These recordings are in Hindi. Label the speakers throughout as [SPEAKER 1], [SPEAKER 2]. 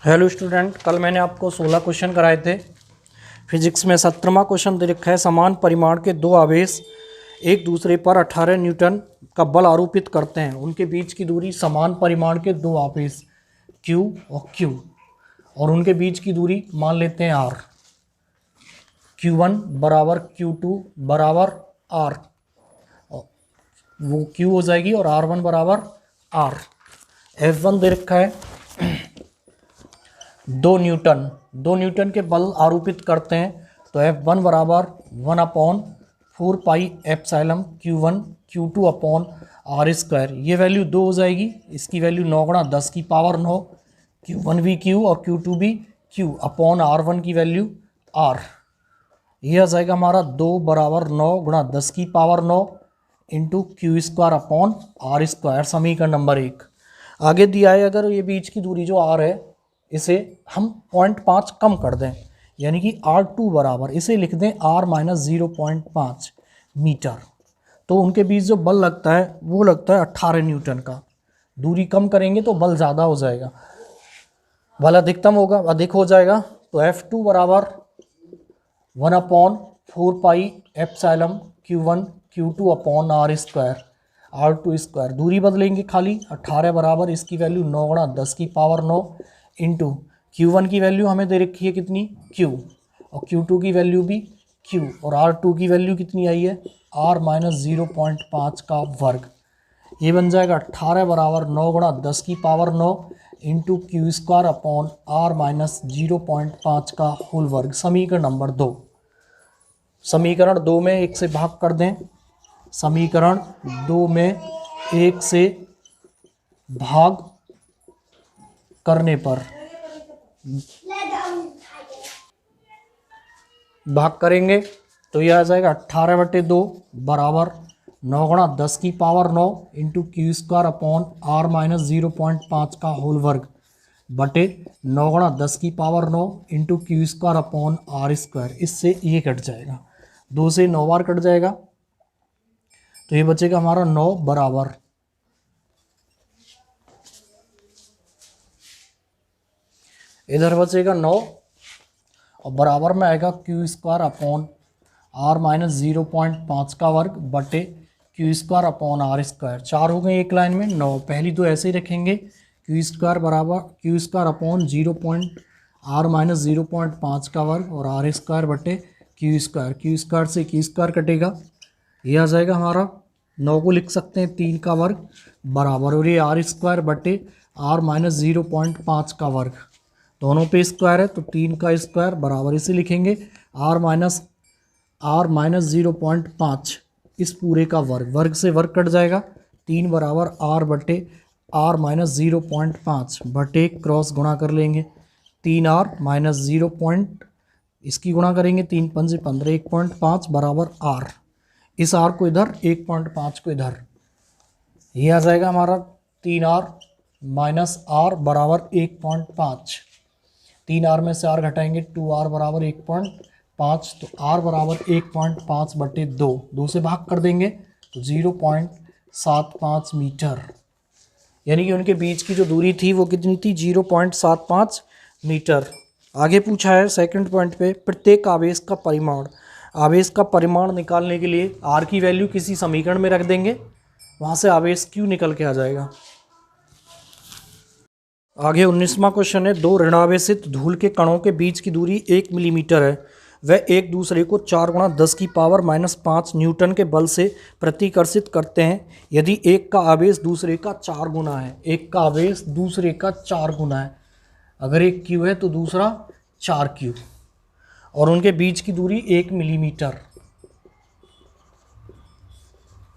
[SPEAKER 1] हेलो स्टूडेंट, कल मैंने आपको 16 क्वेश्चन कराए थे। फिजिक्स में 17वां क्वेश्चन दे रखा है। समान परिमाण के दो आवेश एक दूसरे पर 18 न्यूटन का बल आरोपित करते हैं। उनके बीच की दूरी, समान परिमाण के दो आवेश Q और Q, और उनके बीच की दूरी मान लेते हैं R। Q1 बराबर Q2 बराबर R, वो Q हो जाएगी, और R1 बराबर R। F1 दे रखा है, 2 न्यूटन के बल आरोपित करते हैं। तो F1 बराबर 1/4 pi epsilon Q1 Q2 upon R square. ये वैल्यू 2 हो जाएगी, इसकी वैल्यू 9 गुणा 10 की पावर 9, Q1 भी Q और Q2 भी Q अपॉन R1 की वैल्यू R। ये आ जाएगा हमारा 2 बराबर 9 गुणा 10 की power 9 into Q square upon R square, समीकरण नंबर 1। आगे दिया है, अगर ये बीच की दूरी जो R है, इसे हम 0.5 कम कर दें, यानी कि R2 बराबर, इसे लिख दें R माइनस 0.5 मीटर। तो उनके बीच जो बल लगता है वो लगता है 18 न्यूटन का। दूरी कम करेंगे तो बल ज़्यादा हो जाएगा, बल अधिकतम होगा, अधिक हो जाएगा। तो F2 बराबर 1/4 pi epsilon Q1 Q2 upon R square, R2 square. दूरी बदलेंगे खाली, 18 बराबर इसकी वैल्यू 9 गुणा 10 की पावर 9 इंटू Q1 की वैल्यू हमें दे रखी है कितनी, Q, और Q2 की वैल्यू भी Q, और R2 की वैल्यू कितनी आई है, R माइनस 0.5 का वर्ग। ये बन जाएगा 18 बराबर 9 गुणा 10 की power 9 into Q square upon R minus 0.5 का होल वर्ग, समीकरण नंबर 2। समीकरण 2 में 1 से भाग कर दें, समीकरण 2 में 1 से भाग करने पर, भाग करेंगे तो यह आ जाएगा 18/2 बराबर 9 गुणा 10 की power 9 into Q square upon R minus 0.5 का होल वर्ग बटे 9 गुणा 10 की power 9 into Q square upon R square. इससे ये कट जाएगा, 2 से 9 बार कट जाएगा, तो ये बचेगा हमारा 9 बराबर, इधर बचेगा 9 और बराबर में आएगा Q square upon R minus 0.5 का वर्ग बटे Q square upon R square. 4 हो गए एक लाइन में, 9 पहली तो ऐसे ही रखेंगे, Q स्क्वायर बराबर Q square upon R minus 0.5 का वर्ग और R स्क्वायर बटे Q स्क्वायर से Q स्क्वायर कटेगा, ये आ जाएगा हमारा, 9 को लिख सकते हैं 3 का वर्ग बराबर, और ये R स्क्वायर बटे R माइनस 0.5 का वर्ग, दोनों पे स्क्वायर है तो 3 का स्क्वायर बराबर, इसे लिखेंगे R माइनस 0.5 इस पूरे का वर्ग, वर्ग से वर्ग कट जाएगा, 3 बराबर R बटे R माइनस 0.5 बटे क्रॉस गुणा कर लेंगे, 3R माइनस 0. इसकी गुणा करेंगे, 3 पंजे 15, 1.5 बराबर R, इस R को इधर, 1.5 को इधर, ये आ जाएगा हमारा 3R माइनस R बराबर 1.5। 3R में से R घटाएंगे, 2R बराबर 1.5, तो R बराबर 1.5 बटे 2, 2 से भाग कर देंगे तो 0.75 मीटर, यानी कि उनके बीच की जो दूरी थी वो कितनी थी, 0.75 मीटर। आगे पूछा है सेकंड पॉइंट पे, प्रत्येक आवेश का परिमाण, आवेश का परिमाण निकालने के लिए R की वैल्यू किसी समीकरण में रख देंगे, वहाँ से आवेश Q निकल के आ जाएगा। आगे 19वां क्वेश्चन है, दो ऋणावेशित धूल के कणों के बीच की दूरी 1 मिलीमीटर है। वह एक दूसरे को 4 गुणा 10 की पावर माइनस 5 न्यूटन के बल से प्रतिकर्षित करते हैं। यदि एक का आवेश दूसरे का 4 गुना है, एक का आवेश दूसरे का 4 गुना है, अगर एक Q है तो दूसरा 4Q, और उनके बीच की दूरी 1 मिलीमीटर,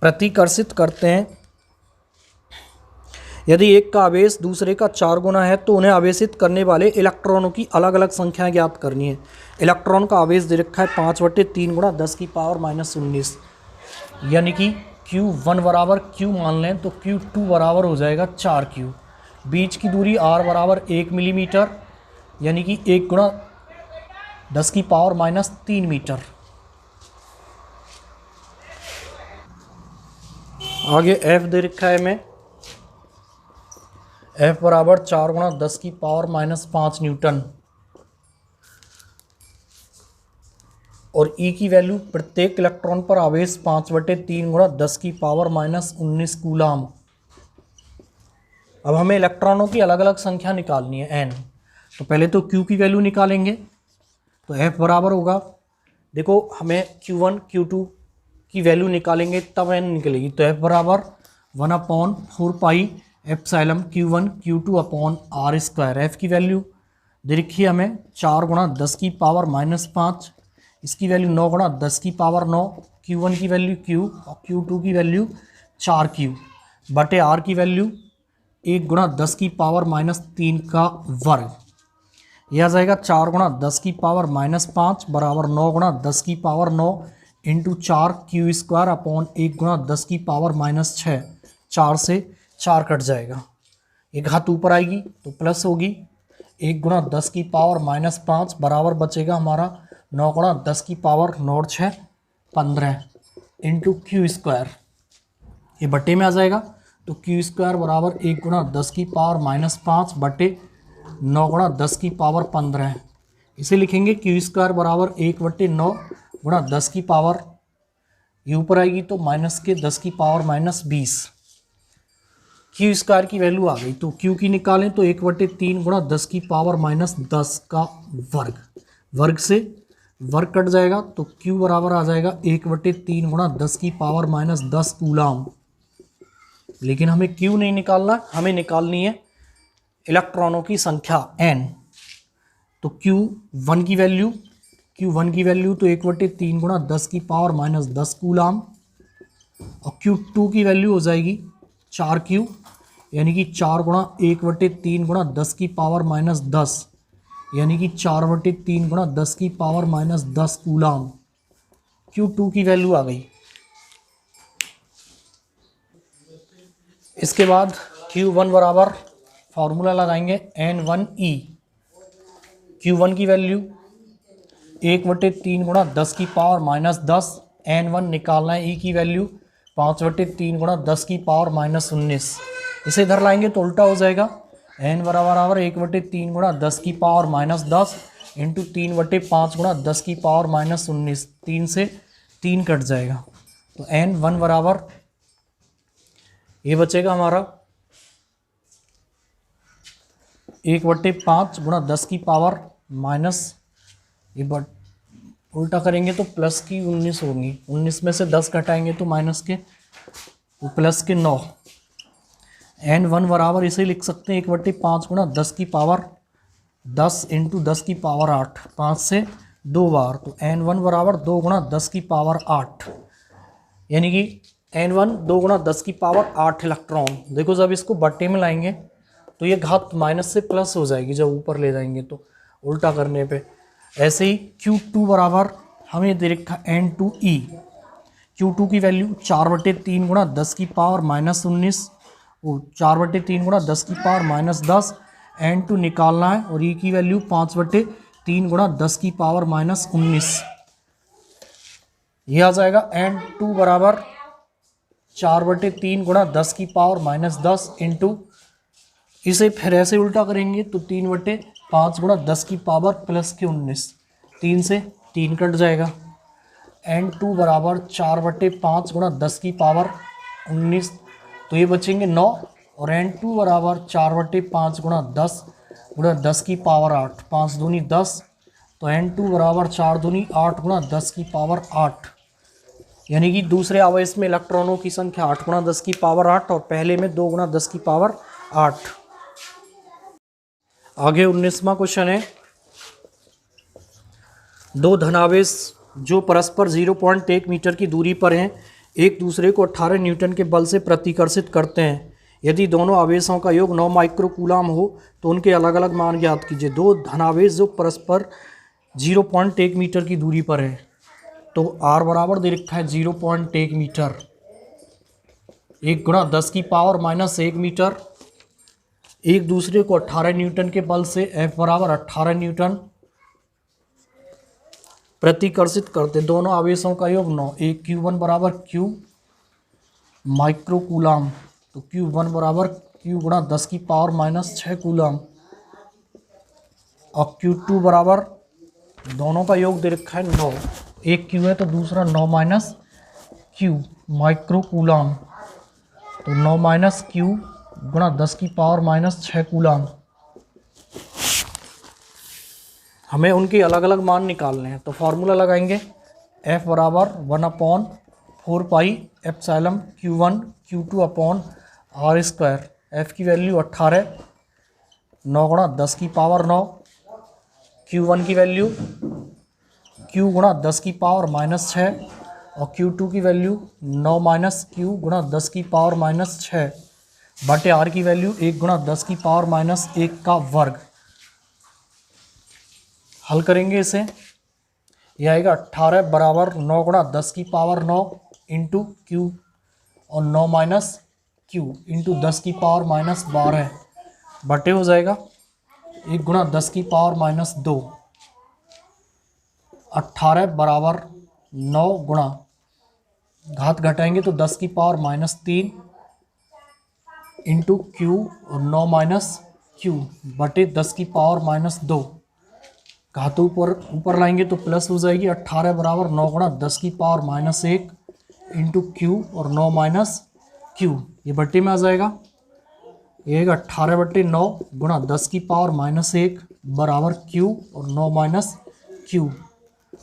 [SPEAKER 1] प्रतिकर्षित करते हैं। यदि एक का आवेश दूसरे का 4 गुना है तो उन्हें आवेशित करने वाले इलेक्ट्रॉनों की अलग अलग संख्या ज्ञात करनी है। इलेक्ट्रॉन का आवेश दे रखा है 5/3 गुणा 10 की पावर माइनस 19, यानी कि Q1 बराबर Q मान लें तो Q2 बराबर हो जाएगा 4Q। बीच की दूरी R बराबर 1 मिलीमीटर, यानी कि 1 गुणा 10 की पावर माइनस 3 मीटर। आगे F दे रखा है हमें, F बराबर 4 गुणा 10 की पावर माइनस 5 न्यूटन और E की वैल्यू प्रत्येक इलेक्ट्रॉन पर आवेश 5/3 गुणा 10 की पावर माइनस 19 कूलाम। अब हमें इलेक्ट्रॉनों की अलग अलग संख्या निकालनी है n। तो पहले तो Q की वैल्यू निकालेंगे। तो F बराबर होगा, देखो हमें Q1 Q2 की वैल्यू निकालेंगे तब n निकलेगी। तो F बराबर 1/4 pi epsilon Q1 Q2 upon R square. F की वैल्यू दे रखी है हमें 4 गुणा 10 की पावर माइनस 5, इसकी वैल्यू 9 गुणा 10 की पावर 9, Q1 की वैल्यू Q और Q2 की वैल्यू 4Q बटे R की वैल्यू 1 गुणा 10 की पावर माइनस 3 का वर्ग। यह आ जाएगा 4 गुणा 10 की पावर माइनस 5 बराबर 9 गुणा 10 की power 9 into 4Q square upon 1 गुणा 10 की पावर माइनस 6। 4 से 4 कट जाएगा, एक हाथ ऊपर आएगी तो प्लस होगी 1 गुणा 10 की पावर माइनस 5 बराबर बचेगा हमारा 9 गुणा 10 की पावर 9 6 15 इंटू Q स्क्वायर, ये बटे में आ जाएगा। तो Q स्क्वायर बराबर 1 गुणा 10 की पावर माइनस 5 बटे 9 गुणा 10 की पावर 15। इसे लिखेंगे Q स्क्वायर बराबर 1/9 गुणा 10 की पावर, ये ऊपर आएगी तो माइनस के 10 की पावर माइनस 20। Q स्क्वायर की वैल्यू आ गई, तो Q की निकालें तो 1/3 गुणा 10 की पावर माइनस 10 का वर्ग। वर्ग से वर्ग कट जाएगा तो Q बराबर आ जाएगा 1/3 गुणा 10 की पावर माइनस 10 कूलाम। लेकिन हमें Q नहीं निकालना, हमें निकालनी है इलेक्ट्रॉनों की संख्या n। तो Q1 की वैल्यू तो 1/3 गुणा 10 की पावर माइनस 10 कूलाम और Q2 की वैल्यू हो जाएगी 4Q, यानी कि 4 गुणा 1/3 गुणा 10 की पावर माइनस 10, यानी कि 4/3 गुणा 10 की पावर माइनस 10 कूलाम। Q2 की वैल्यू आ गई। इसके बाद Q1 बराबर फार्मूला लगाएंगे N1E। Q1 की वैल्यू 1/3 गुणा 10 की पावर माइनस 10, N1 निकालना है। E की वैल्यू 5/3 गुणा 10 की पावर माइनस 19। इसे इधर लाएंगे तो उल्टा हो जाएगा, N बराबर 1/3 गुणा 10 की पावर माइनस 10 इंटू 3/5 गुणा 10 की पावर माइनस 19। 3 से 3 कट जाएगा तो N1 बराबर ये बचेगा हमारा 1/5 गुणा 10 की पावर माइनस, ये उल्टा करेंगे तो प्लस की 19 होंगी, 19 में से 10 घटाएंगे तो माइनस के तो प्लस के 9। N1 बराबर इसे लिख सकते हैं 1/5 गुणा 10 की पावर 10 इंटू 10 की पावर 8, 5 से 2 बार तो N1 बराबर 2 गुणा 10 की पावर 8, यानी कि N1 2 गुणा 10 की पावर 8 इलेक्ट्रॉन। देखो जब इसको बट्टे में लाएंगे तो ये घात माइनस से प्लस हो जाएगी जब ऊपर ले जाएंगे तो उल्टा करने पे। ऐसे ही Q2 बराबर हमें दे रखा N2E। Q2 की वैल्यू 4/3 गुणा 10 की पावर माइनस 19, वो 4/3 गुणा 10 की पावर माइनस 10, N2 निकालना है और E की वैल्यू 5/3 गुणा 10 की पावर माइनस 19। यह आ जाएगा N2 बराबर 4/3 गुणा 10 की पावर माइनस 10 इंटू, इसे फिर ऐसे उल्टा करेंगे तो 3/5 गुणा 10 की पावर प्लस के 19। 3 से 3 कट जाएगा। N2 बराबर 4/5 गुणा 10 की पावर 19, तो ये बचेंगे 9 और N2 बराबर 4/5 गुणा 10 की पावर 8, 5 दूनी 10, तो N2 बराबर 4 दूनी 8 गुणा 10 की पावर 8, यानी कि दूसरे आवेश में इलेक्ट्रॉनों की संख्या 8 गुणा 10 की पावर 8 और पहले में 2 गुणा 10 की पावर 8। आगे 19वां क्वेश्चन है, दो धनावेश जो परस्पर 0.1 मीटर की दूरी पर हैं एक दूसरे को 18 न्यूटन के बल से प्रतिकर्षित करते हैं। यदि दोनों आवेशों का योग 9 माइक्रो कूलाम हो तो उनके अलग अलग मान ज्ञात कीजिए। दो धनावेश जो परस्पर 0.1 मीटर की दूरी पर है, तो R बराबर दे रखा है 0.1 मीटर, 1 गुणा 10 की पावर माइनस 1 मीटर, एक दूसरे को 18 न्यूटन के बल से F बराबर 18 न्यूटन प्रतिकर्षित करते। दोनों आवेशों का योग 9, एक Q1 बराबर Q माइक्रो कूलाम, तो Q1 बराबर Q गुणा 10 की पावर माइनस 6 कूलम, और Q2 बराबर दोनों का योग दे रखा है 9, एक Q है तो दूसरा 9 माइनस Q माइक्रो कूलम, तो 9 माइनस Q गुणा 10 की पावर माइनस 6 कूलम। हमें उनके अलग अलग मान निकालने हैं, तो फॉर्मूला लगाएंगे F बराबर 1/4 pi epsilon Q1 Q2 upon r square. F की वैल्यू 18, 9 गुणा 10 की पावर 9, Q1 की वैल्यू Q गुणा 10 की पावर माइनस 6, और Q2 की वैल्यू 9 माइनस Q गुणा 10 की पावर माइनस 6 बटे R की वैल्यू 1 गुणा 10 की पावर माइनस 1 का वर्ग। हल करेंगे इसे, यह आएगा 18 बराबर 9 गुणा 10 की पावर 9 इंटू Q और 9 माइनस Q इंटू 10 की पावर माइनस 12 बटे हो जाएगा 1 गुणा 10 की पावर माइनस 2। 18 बराबर 9 गुणा, घात घटाएंगे तो 10 की पावर माइनस 3 इंटू Q और 9 माइनस Q बटे 10 की पावर माइनस 2। घात ऊपर लाएंगे तो प्लस हो जाएगी। 18 बराबर 9 गुणा 10 की पावर माइनस 1 इंटू Q और 9 माइनस Q, ये बट्टे में आ जाएगा। ये 18 बट्टे 9 गुणा 10 की पावर माइनस 1 बराबर Q और 9 माइनस Q,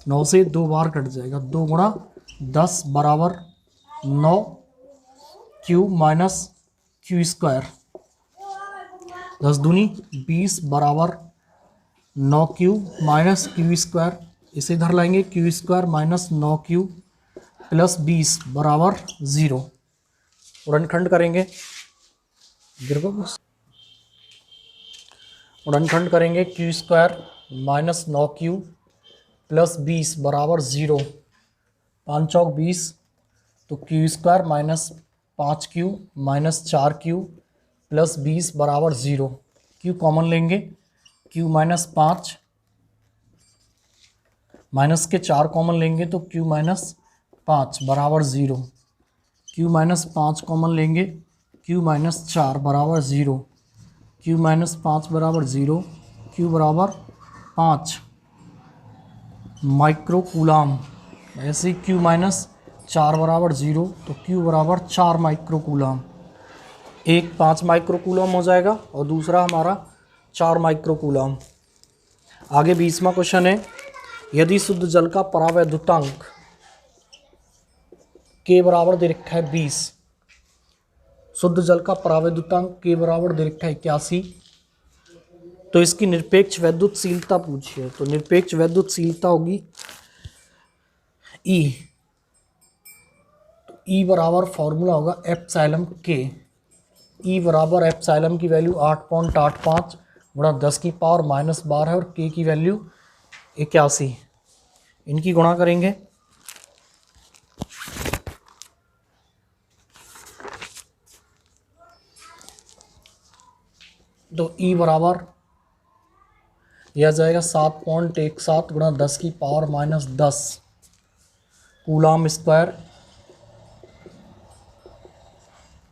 [SPEAKER 1] 9 से 2 बार कट जाएगा। 2 गुणा 10 बराबर 9 Q माइनस Q स्क्वायर, 10 दूनी 20 बराबर 9Q माइनस Q स्क्वायर। इसे इधर लाएंगे, Q square minus 9Q plus 20 बराबर 0। गुणनखंड करेंगे, गुणनखंड करेंगे Q square minus 9Q plus 20 बराबर 0। 5 चौक 20, तो Q square minus 5Q minus 4Q plus 20 बराबर 0। Q कॉमन लेंगे, Q माइनस 5 माइनस के 4 कॉमन लेंगे तो Q माइनस 5 बराबर 0। Q माइनस 5 कॉमन लेंगे, Q माइनस 4 बराबर 0। Q माइनस 5 बराबर 0, Q बराबर 5 माइक्रो कूलम। ऐसे ही Q माइनस 4 बराबर 0, तो Q बराबर 4 माइक्रो कूलम। एक 5 माइक्रो कूलम हो जाएगा और दूसरा हमारा 4 माइक्रो कूलम। आगे 20वां क्वेश्चन है, यदि शुद्ध जल का परावैद्युतांक K बराबर दे रखा है 20, शुद्ध जल का परावैद्युतांक K बराबर दे रखा है 81, तो इसकी निरपेक्ष वैद्युतशीलता पूछिए। तो निरपेक्ष वैद्युतशीलता होगी E, तो E बराबर फॉर्मूला होगा एप्सिलॉन K। E बराबर एप्सिलॉन की वैल्यू 8.85 गुणा 10 की पावर माइनस 12 और K की वैल्यू 81। इनकी गुणा करेंगे, तो E बराबर यह जाएगा 7.17 गुणा 10 की पावर माइनस 10 कूलम स्क्वायर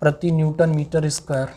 [SPEAKER 1] प्रति न्यूटन मीटर स्क्वायर।